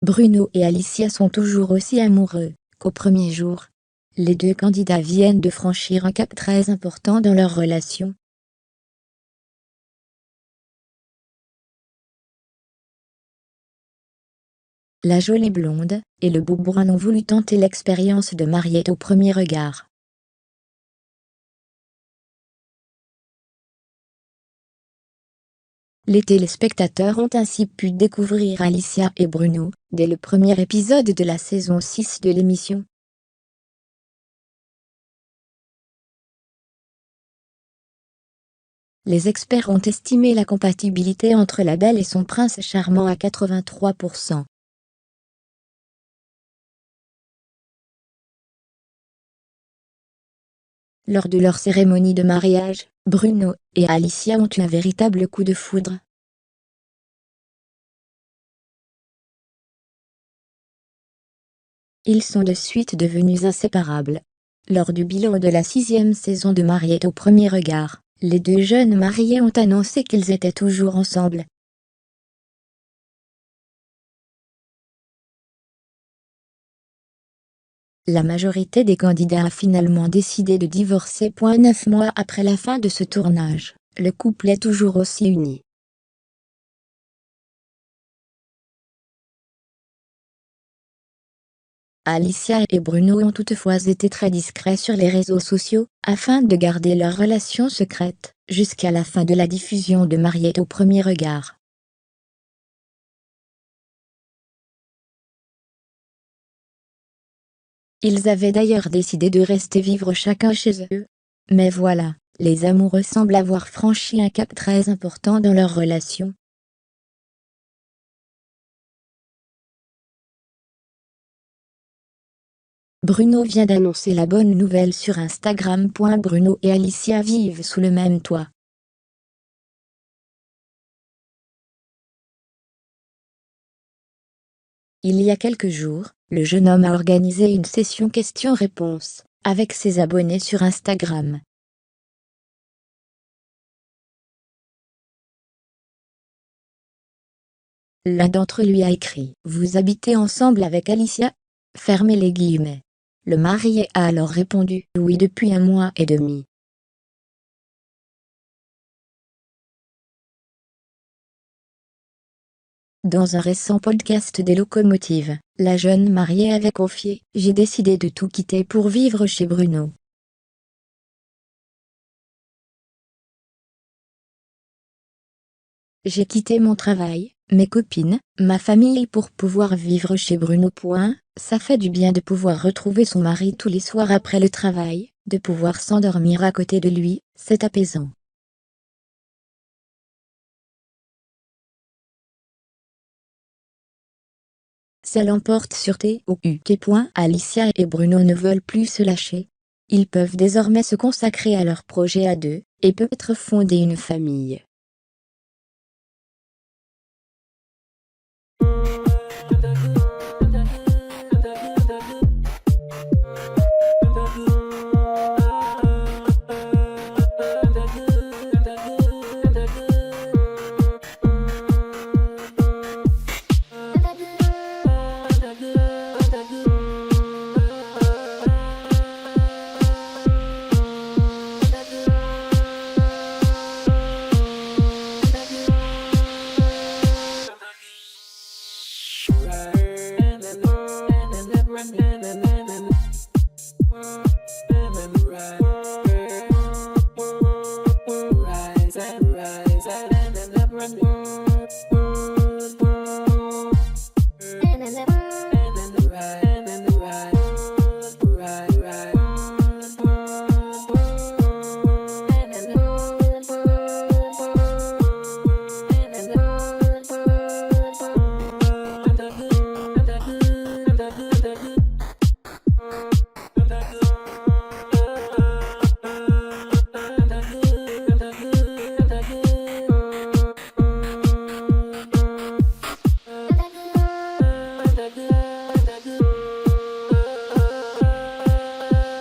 Bruno et Alicia sont toujours aussi amoureux qu'au premier jour. Les deux candidats viennent de franchir un cap très important dans leur relation. La jolie blonde et le beau brun ont voulu tenter l'expérience de marier au premier regard. Les téléspectateurs ont ainsi pu découvrir Alicia et Bruno dès le premier épisode de la saison 6 de l'émission. Les experts ont estimé la compatibilité entre la belle et son prince charmant à 83%. Lors de leur cérémonie de mariage, Bruno et Alicia ont eu un véritable coup de foudre. Ils sont de suite devenus inséparables. Lors du bilan de la 6e saison de Mariés au premier regard, les deux jeunes mariés ont annoncé qu'ils étaient toujours ensemble. La majorité des candidats a finalement décidé de divorcer. 9 mois après la fin de ce tournage, le couple est toujours aussi uni. Alicia et Bruno ont toutefois été très discrets sur les réseaux sociaux, afin de garder leur relation secrète, jusqu'à la fin de la diffusion de Mariés au premier regard. Ils avaient d'ailleurs décidé de rester vivre chacun chez eux. Mais voilà, les amoureux semblent avoir franchi un cap très important dans leur relation. Bruno vient d'annoncer la bonne nouvelle sur Instagram. Bruno et Alicia vivent sous le même toit. Il y a quelques jours, le jeune homme a organisé une session questions-réponses avec ses abonnés sur Instagram. L'un d'entre eux lui a écrit « Vous habitez ensemble avec Alicia ?» Fermez les guillemets. Le marié a alors répondu « Oui, depuis 1 mois et demi. » Dans un récent podcast des Locomotives, la jeune mariée avait confié « J'ai décidé de tout quitter pour vivre chez Bruno. J'ai quitté mon travail, mes copines, ma famille pour pouvoir vivre chez Bruno. Ça fait du bien de pouvoir retrouver son mari tous les soirs après le travail, de pouvoir s'endormir à côté de lui, c'est apaisant. » Ça l'emporte sur TOUT. Alicia et Bruno ne veulent plus se lâcher. Ils peuvent désormais se consacrer à leur projet à deux, et peut-être fonder une famille.